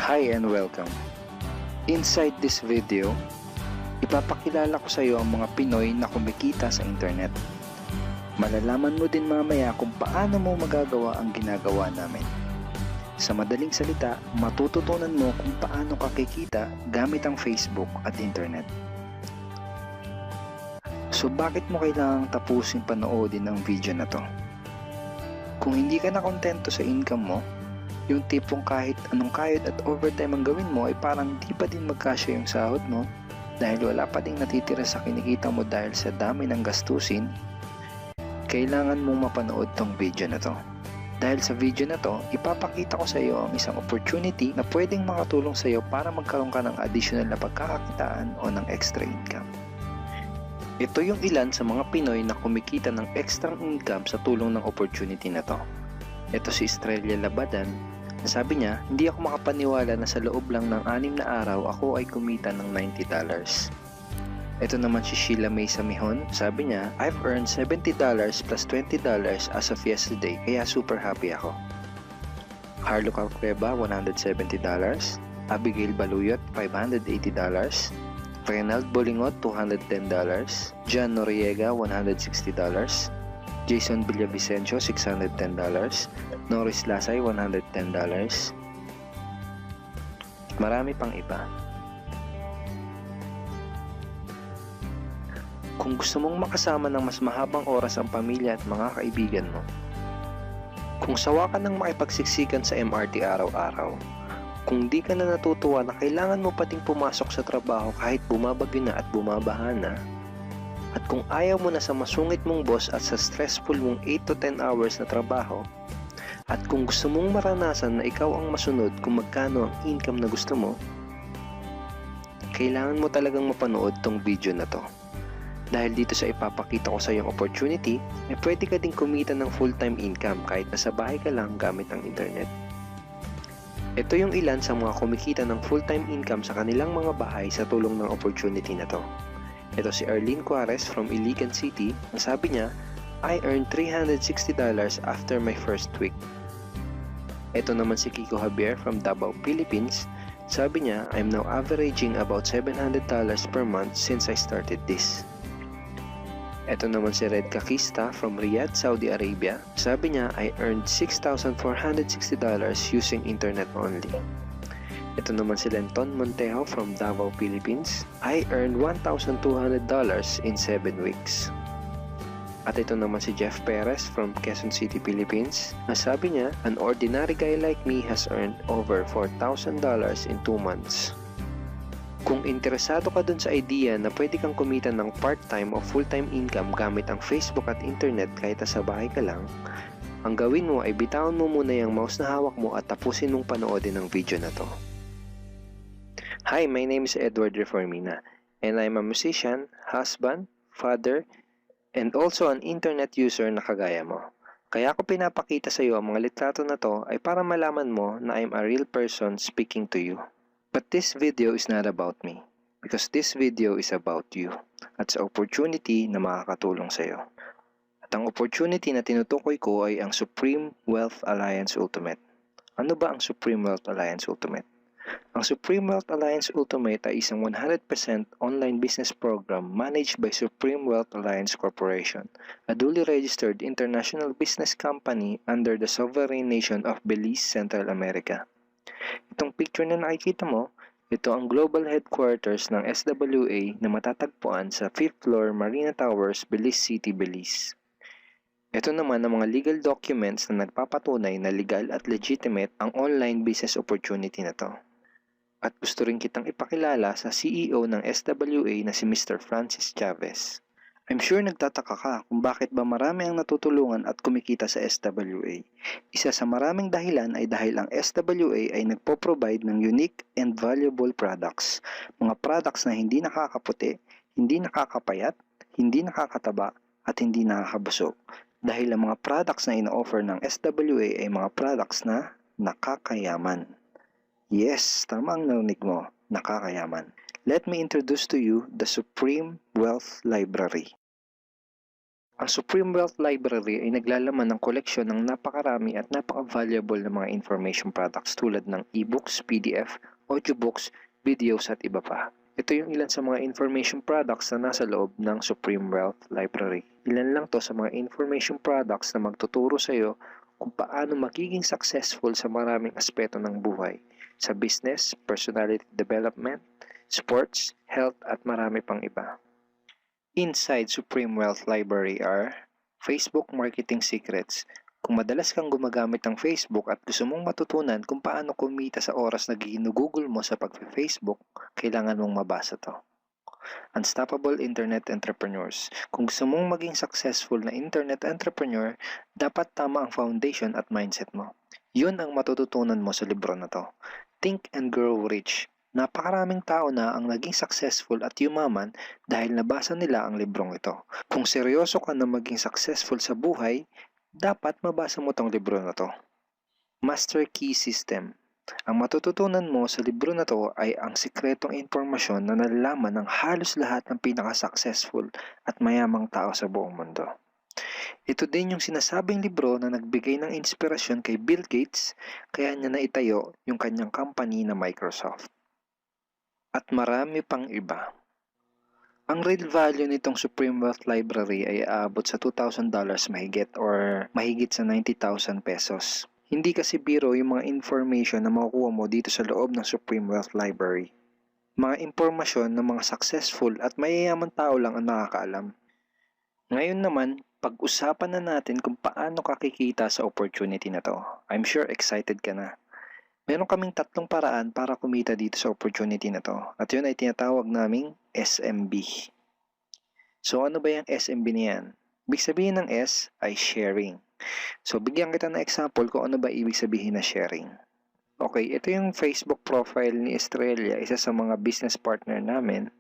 Hi and welcome. Inside this video, ipapakilala ko sa iyo ang mga Pinoy na kumikita sa internet. Malalaman mo din mamaya kung paano mo magagawa ang ginagawa namin. Sa madaling salita, matututunan mo kung paano ka kikita gamit ang Facebook at internet. So bakit mo kailangang tapusin panoodin ang video na to? Kung hindi ka na kontento sa income mo, yung tipong kahit anong kayod at overtime ang gawin mo ay parang di pa din magkasya yung sahod mo dahil wala pa ding natitira sa kinikita mo dahil sa dami ng gastusin, kailangan mong mapanood tong video na to. Dahil sa video na to, ipapakita ko sa iyo ang isang opportunity na pwedeng makatulong sa iyo para magkaroon ka ng additional na pagkakakitaan o ng extra income. Ito yung ilan sa mga Pinoy na kumikita ng extra income sa tulong ng opportunity na to. Ito si Estrella Labadan. Sabi niya, hindi ako makapaniwala na sa loob lang ng 6 na araw ako ay kumita ng $90. Ito naman si Sheila May Samihon. Sabi niya, I've earned $70 plus $20 as of yesterday kaya super happy ako. Harlo Calcueba, $170. Abigail Baluyot, $580. Reynald Bolingot, $210. John Noriega, $160. Jason Villavicencio, $610. Norris Lasay, $110. Marami pang iba. Kung gusto mong makasama ng mas mahabang oras ang pamilya at mga kaibigan mo, kung sawa ka ng makipagsiksikan sa MRT araw-araw, kung di ka na natutuwa na kailangan mo pating pumasok sa trabaho kahit bumabagyo na at bumabaha na, at kung ayaw mo na sa masungit mong boss at sa stressful mong 8 to 10 hours na trabaho, at kung gusto mong maranasan na ikaw ang masunod kung magkano ang income na gusto mo, kailangan mo talagang mapanood tong video na to. Dahil dito sa ipapakita ko sa iyong opportunity, ay pwede ka ding kumita ng full-time income kahit nasa bahay ka lang gamit ang internet. Ito yung ilan sa mga kumikita ng full-time income sa kanilang mga bahay sa tulong ng opportunity na to. Ito si Arlene Juarez from Iligan City. Sabi niya, I earned $360 after my first week. Ito naman si Kiko Javier from Davao, Philippines. Sabi niya, I'm now averaging about $700 per month since I started this. Ito naman si Red Kakista from Riyadh, Saudi Arabia. Sabi niya, I earned $6,460 using internet only. Ito naman si Lenton Montejo from Davao, Philippines. I earned $1,200 in 7 weeks. At ito naman si Jeff Perez from Quezon City, Philippines. Sabi niya, an ordinary guy like me has earned over $4,000 in 2 months. Kung interesado ka dun sa idea na pwede kang kumita ng part-time o full-time income gamit ang Facebook at internet kahit sa bahay ka lang, ang gawin mo ay bitawan mo muna yung mouse na hawak mo at tapusin mong panoodin ang video na to. Hi, my name is Edward Reformina, and I'm a musician, husband, father, and also an internet user na kagaya mo. Kaya ako pinapakita sa iyo ang mga litrato na to ay para malaman mo na I'm a real person speaking to you. But this video is not about me, because this video is about you at sa opportunity na makakatulong sa iyo. At ang opportunity na tinutukoy ko ay ang Supreme Wealth Alliance Ultimate. Ano ba ang Supreme Wealth Alliance Ultimate? Ang Supreme Wealth Alliance Ultimate ay isang 100% online business program managed by Supreme Wealth Alliance Corporation, a duly registered international business company under the sovereign nation of Belize, Central America. Itong picture na nakikita mo, ito ang global headquarters ng SWA na matatagpuan sa 5th floor Marina Towers, Belize City, Belize. Ito naman ang mga legal documents na nagpapatunay na legal at legitimate ang online business opportunity na to. At gusto rin kitang ipakilala sa CEO ng SWA na si Mr. Francis Chavez. I'm sure nagtataka ka kung bakit ba marami ang natutulungan at kumikita sa SWA. Isa sa maraming dahilan ay dahil ang SWA ay nagpo-provide ng unique and valuable products. Mga products na hindi nakakaputi, hindi nakakapayat, hindi nakakataba, at hindi nakakabusog. Dahil ang mga products na ino-offer ng SWA ay mga products na nakakayaman. Yes, tama ang narinig mo, nakakayaman. Let me introduce to you the Supreme Wealth Library. Ang Supreme Wealth Library ay naglalaman ng koleksyon ng napakarami at napaka-valuable na mga information products tulad ng e-books, PDF, audiobooks, videos at iba pa. Ito yung ilan sa mga information products na nasa loob ng Supreme Wealth Library. Ilan lang to sa mga information products na magtuturo sa iyo kung paano magiging successful sa maraming aspeto ng buhay, sa business, personality development, sports, health at marami pang iba. Inside Supreme Wealth Library are Facebook Marketing Secrets. Kung madalas kang gumagamit ng Facebook at gusto mong matutunan kung paano kumita sa oras na ginugugol mo sa pag-Facebook, kailangan mong mabasa to. Unstoppable Internet Entrepreneurs. Kung gusto mong maging successful na internet entrepreneur, dapat tama ang foundation at mindset mo. Yun ang matututunan mo sa libro na to. Think and Grow Rich. Napakaraming tao na ang naging successful at yumaman dahil nabasa nila ang librong ito. Kung seryoso ka na maging successful sa buhay, dapat mabasa mo tong libro na to. Master Key System. Ang matututunan mo sa libro na to ay ang sikretong impormasyon na nalalaman ng halos lahat ng pinaka-successful at mayamang tao sa buong mundo. Ito din yung sinasabing libro na nagbigay ng inspirasyon kay Bill Gates, kaya niya naitayo yung kanyang company na Microsoft. At marami pang iba. Ang real value nitong Supreme Wealth Library ay aabot sa $2,000 mahigit or mahigit sa 90,000 pesos. Hindi kasi biro yung mga information na makukuha mo dito sa loob ng Supreme Wealth Library. Mga impormasyon ng mga successful at mayayaman tao lang ang nakakaalam. Ngayon naman, pag-usapan na natin kung paano ka kikita sa opportunity na to. I'm sure excited ka na. Meron kaming 3 paraan para kumita dito sa opportunity na to. At yun ay tinatawag naming SMB. So ano ba yung SMB niyan? Ibig sabihin ng S ay sharing. So bigyan kita ng example kung ano ba ibig sabihin na sharing. Okay, ito yung Facebook profile ni Estrella, isa sa mga business partner namin.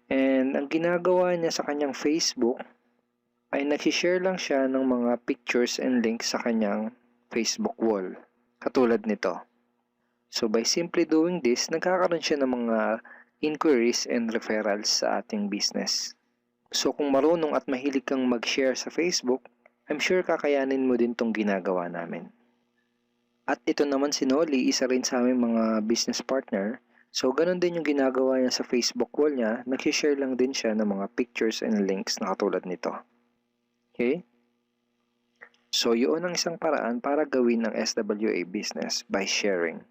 And ang ginagawa niya sa kanyang Facebook ay nag-share lang siya ng mga pictures and links sa kanyang Facebook wall. Katulad nito. So by simply doing this, nagkakaroon siya ng mga inquiries and referrals sa ating business. So kung marunong at mahilig kang mag-share sa Facebook, I'm sure kakayanin mo din tong ginagawa namin. At ito naman si Nolly, isa rin sa aming mga business partner. So ganun din yung ginagawa niya sa Facebook wall niya, nag-share lang din siya ng mga pictures and links na katulad nito. Okay? So yun ang isang paraan para gawin ang SWA business by sharing.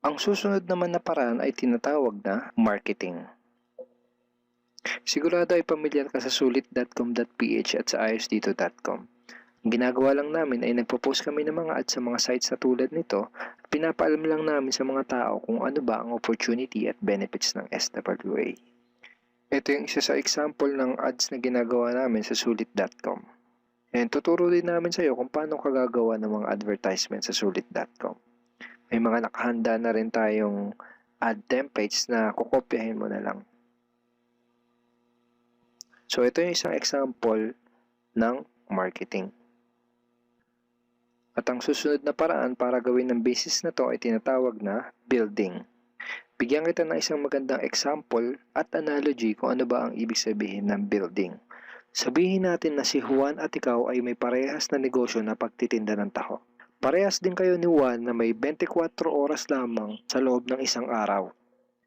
Ang susunod naman na paraan ay tinatawag na marketing. Sigurado ay pamilyar ka sa sulit.com.ph at sa ayosdito.com. Ang ginagawa lang namin ay nagpo-post kami ng mga ads sa mga sites na tulad nito at pinapaalam lang namin sa mga tao kung ano ba ang opportunity at benefits ng SWA. Ito yung isa sa example ng ads na ginagawa namin sa sulit.com. And tuturo din namin sa iyo kung paano ka gagawa ng mga advertisement sa sulit.com. May mga nakahanda na rin tayong ad templates na kukopyahin mo na lang. So ito yung isang example ng marketing. At ang susunod na paraan para gawin ng business na to ay tinatawag na building. Bigyan kita ng isang magandang example at analogy kung ano ba ang ibig sabihin ng building. Sabihin natin na si Juan at ikaw ay may parehas na negosyo na pagtitinda ng taho. Parehas din kayo ni Juan na may 24 oras lamang sa loob ng isang araw.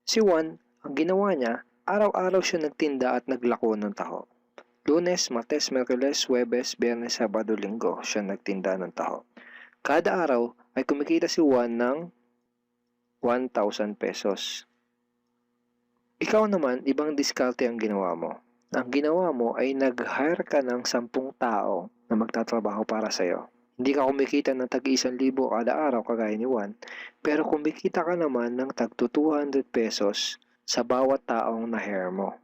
Si Juan, ang ginawa niya, araw-araw siya nagtinda at naglako ng taho. Lunes, Martes, Miyerkules, Huwebes, Biyernes, Sabado, Linggo siya nagtinda ng taho. Kada araw ay kumikita si Juan ng 1,000 pesos. Ikaw naman, ibang diskarte ang ginawa mo. Ang ginawa mo ay nag-hire ka ng 10 tao na magtatrabaho para sa'yo. Hindi ka kumikita ng tag-1,000 kada araw kagaya ni Juan, pero kumikita ka naman ng tag 200 pesos sa bawat taong na-hire mo.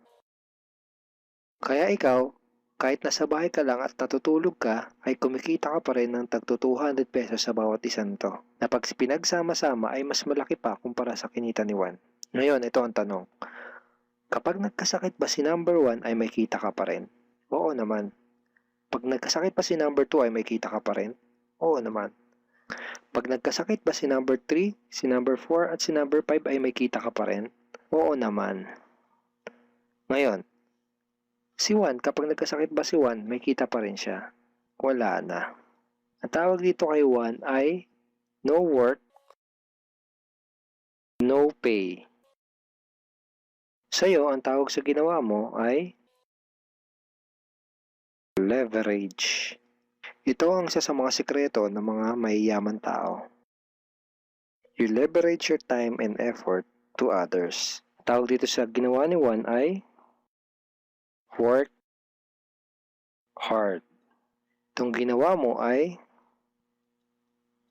Kaya ikaw, kahit nasa bahay ka lang at natutulog ka, ay kumikita ka pa rin ng tag 200 pesos sa bawat isang to, na pag pinagsama-sama ay mas malaki pa kumpara sa kinita ni Juan. Ngayon, ito ang tanong. Kapag nagkasakit ba si number 1 ay may kita ka pa rin? Oo naman. Pag nagkasakit pa si number 2 ay may kita ka pa rin? Oo naman. Pag nagkasakit ba si number 3, si number 4 at si number 5 ay may kita ka pa rin? Oo naman. Ngayon, Si Juan, kapag nagkasakit ba si Juan, may kita pa rin siya? Wala na. Ang tawag dito kay Juan ay no work, no pay. Sa'yo, ang tawag sa ginawa mo ay leverage. Ito ang isa sa mga sikreto ng mga mayayaman tao. You leverage your time and effort to others. Tawag dito sa ginawa ni Juan ay work hard. Itong ginawa mo ay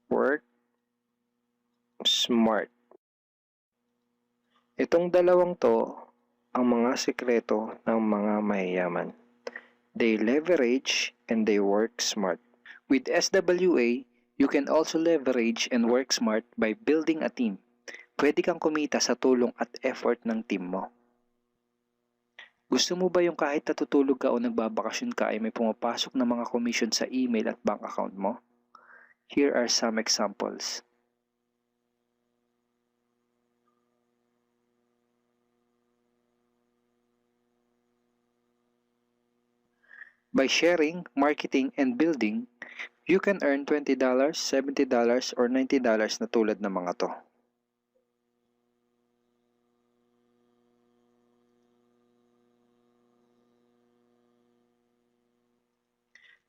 work smart. Itong dalawang to ang mga sikreto ng mga mayayaman. They leverage and they work smart. With SWA, you can also leverage and work smart by building a team. Pwede kang kumita sa tulong at effort ng team mo. Gusto mo ba yung kahit natutulog ka o nagbabakasyon ka ay may pumapasok na mga commission sa email at bank account mo? Here are some examples. By sharing, marketing, and building, you can earn $20, $70, or $90 na tulad ng mga to.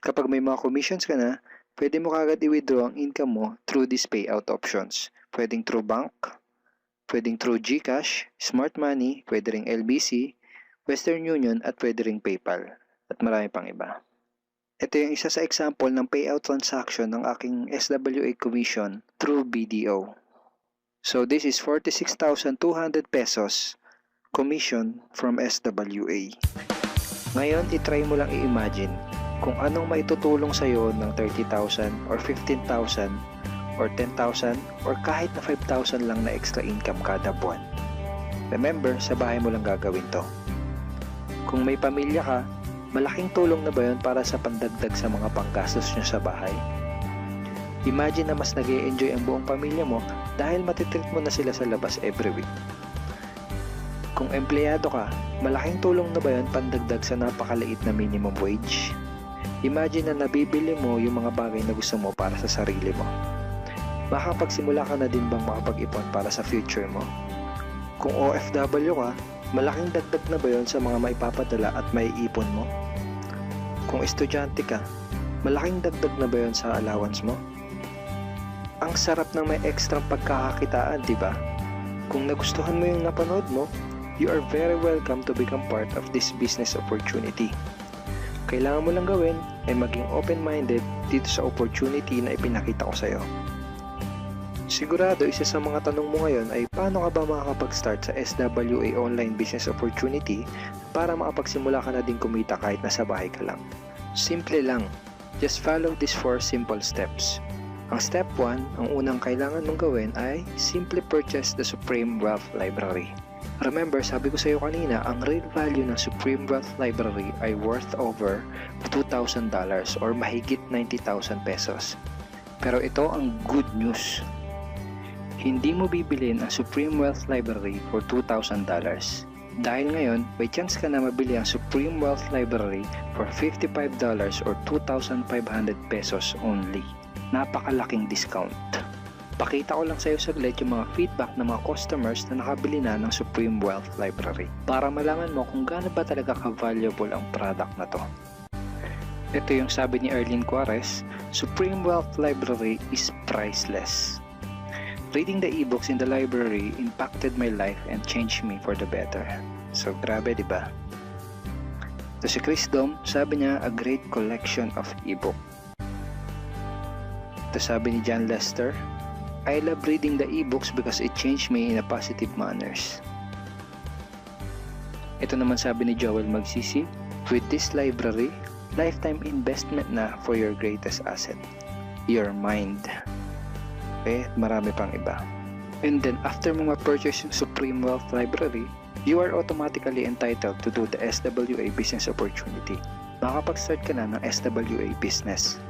Kapag may mga commissions ka na, pwede mo kagad i-withdraw ang income mo through these payout options. Pwedeng through bank, pwedeng through GCash, Smart Money, pwede ring LBC, Western Union, at pwede ring PayPal. At marami pang iba. Ito yung isa sa example ng payout transaction ng aking SWA commission through BDO. So this is 46,200 pesos commission from SWA. Ngayon, itry mo lang i-imagine kung anong maitutulong sa'yo ng 30,000 or 15,000 or 10,000 or kahit na 5,000 lang na extra income kada buwan. Remember, sa bahay mo lang gagawin to. Kung may pamilya ka, malaking tulong na ba yun para sa pandagdag sa mga panggastos nyo sa bahay? Imagine na mas nag-e-enjoy ang buong pamilya mo dahil matitreat mo na sila sa labas every week. Kung empleyado ka, malaking tulong na ba yun pandagdag sa napakaliit na minimum wage? Imagine na nabibili mo yung mga bagay na gusto mo para sa sarili mo. Makapagsimula ka na din bang makapag-ipon para sa future mo? Kung OFW ka, malaking dagdag na ba yun sa mga maipapadala at maiipon mo? Kung estudyante ka, malaking dagdag na ba yun sa allowance mo? Ang sarap ng may extra pagkakakitaan, di ba? Kung nagustuhan mo yung napanood mo, you are very welcome to become part of this business opportunity. Kailangan mo lang gawin ay maging open-minded dito sa opportunity na ipinakita ko sa'yo. Sigurado isa sa mga tanong mo ngayon ay paano ka ba makakapag-start sa SWA online business opportunity para makapagsimula ka na din kumita kahit nasa bahay ka lang. Simple lang. Just follow these 4 simple steps. Ang step 1, ang unang kailangan mong gawin ay simply purchase the Supreme Wealth Library. Remember, sabi ko sa iyo kanina, ang real value ng Supreme Wealth Library ay worth over $2,000 or mahigit 90,000 pesos. Pero ito ang good news. Hindi mo bibilin ang Supreme Wealth Library for $2,000. Dahil ngayon, may chance ka na mabili ang Supreme Wealth Library for $55 or 2,500 pesos only. Napakalaking discount. Pakita ko lang sa iyo saglit yung mga feedback ng mga customers na nakabili na ng Supreme Wealth Library para malaman mo kung gaano ba talaga ka-valuable ang product na to. Ito yung sabi ni Erlene Juarez, Supreme Wealth Library is priceless. Reading the ebooks in the library impacted my life and changed me for the better. So grabe, di ba? Ito si Chris Dom, sabi niya, a great collection of ebook. Ito sabi ni John Lester, I love reading the ebooks because it changed me in a positive manners. Ito naman sabi ni Joel Magsisi, with this library, lifetime investment na for your greatest asset, your mind. Okay, marami pang iba. And then after mo ma-purchase yung Supreme Wealth Library, you are automatically entitled to do the SWA business opportunity. Makapag-start ka na ng SWA business.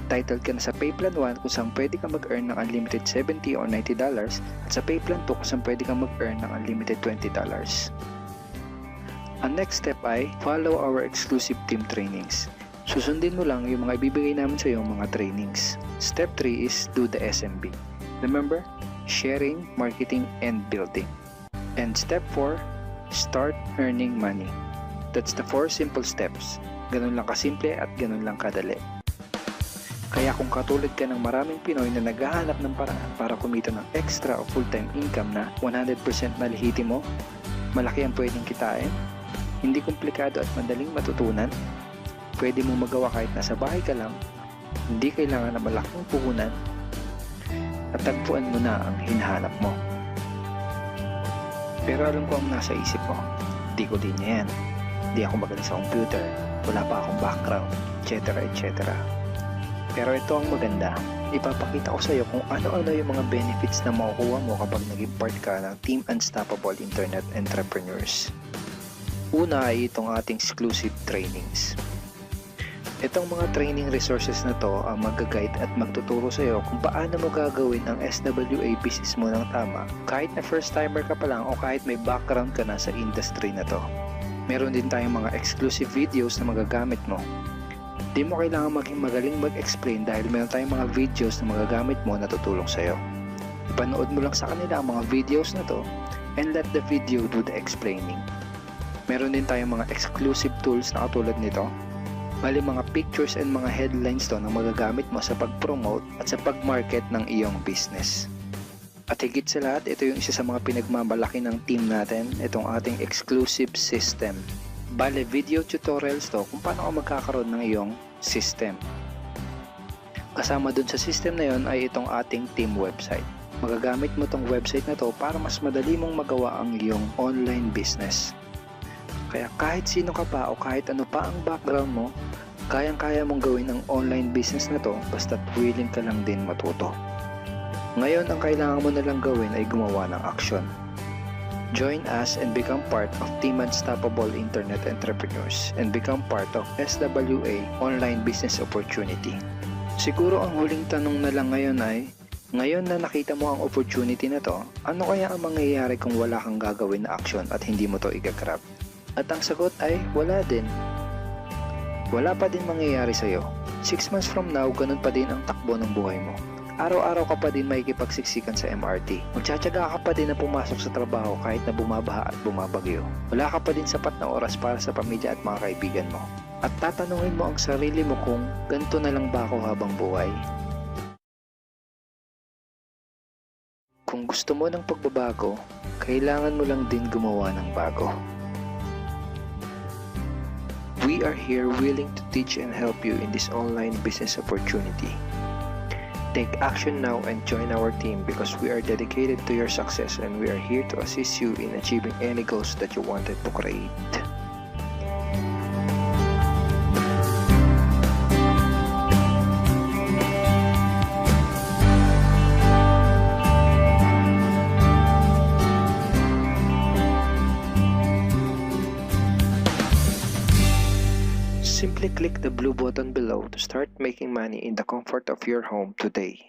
Titled ka na sa Payplan 1 kung saan pwede ka mag-earn ng unlimited $70 or $90 at sa Payplan 2 kung saan pwede ka mag-earn ng unlimited $20. Ang next step ay follow our exclusive team trainings. Susundin mo lang yung mga ibibigay namin sa iyo mga trainings. Step 3 is do the SMB. Remember, sharing, marketing, and building. And step 4, start earning money. That's the 4 simple steps. Ganun lang kasimple at ganun lang kadali. Kaya kung katulad ka ng maraming Pinoy na naghahanap ng paraan para kumita ng extra o full-time income na 100% malihitimo, malaki ang pwedeng kitain, hindi komplikado at madaling matutunan, pwede mong magawa kahit nasa bahay ka lang, hindi kailangan na malaking puhunan, at tagpuan mo na ang hinahanap mo. Pero alam ko ang nasa isip mo, di ko din yan, di ako magaling sa computer, wala pa akong background, etc. etc. Pero ito ang maganda, ipapakita ko sa iyo kung ano-ano yung mga benefits na makukuha mo kapag naging part ka ng Team Unstoppable Internet Entrepreneurs. Una ay itong ating exclusive trainings. Itong mga training resources na to ang mag-guide at magtuturo sa iyo kung paano mo gagawin ang SWA business mo ng tama kahit na first timer ka pa lang o kahit may background ka na sa industry na to. Meron din tayong mga exclusive videos na magagamit mo. Di mo kailangan maging magaling mag-explain dahil meron tayong mga videos na magagamit mo na tutulong sa'yo. Ipanood mo lang sa kanila ang mga videos na to and let the video do the explaining. Meron din tayong mga exclusive tools na katulad nito. Bali mga pictures and mga headlines to na magagamit mo sa pag-promote at sa pag-market ng iyong business. At higit sa lahat, ito yung isa sa mga pinagmamalaki ng team natin, itong ating exclusive system. Bale, video tutorials to kung paano ka magkakaroon ng iyong system. Kasama dun sa system na yon ay itong ating team website. Magagamit mo tong website na to para mas madali mong magawa ang iyong online business. Kaya kahit sino ka pa o kahit ano pa ang background mo, kayang-kaya mong gawin ang online business na to basta't willing ka lang din matuto. Ngayon, ang kailangan mo na lang gawin ay gumawa ng aksyon. Join us and become part of Team Unstoppable Internet Entrepreneurs and become part of SWA Online Business Opportunity. Siguro ang huling tanong na lang ngayon ay, ngayon na nakita mo ang opportunity na to, ano kaya ang mangyayari kung wala kang gagawin na action at hindi mo to igagrab? At ang sagot ay, wala din. Wala pa din mangyayari sa'yo. 6 months from now, ganun pa din ang takbo ng buhay mo. Araw-araw ka pa din makikipagsiksikan sa MRT. Magtsatsaga ka pa din na pumasok sa trabaho kahit na bumabaha at bumabagyo. Wala ka pa din sapat na oras para sa pamilya at mga kaibigan mo. At tatanungin mo ang sarili mo kung ganito na lang ba ako habang buhay? Kung gusto mo ng pagbabago, kailangan mo lang din gumawa ng bago. We are here willing to teach and help you in this online business opportunity. Take action now and join our team because we are dedicated to your success and we are here to assist you in achieving any goals that you wanted to create. Simply click the blue button below to start making money in the comfort of your home today.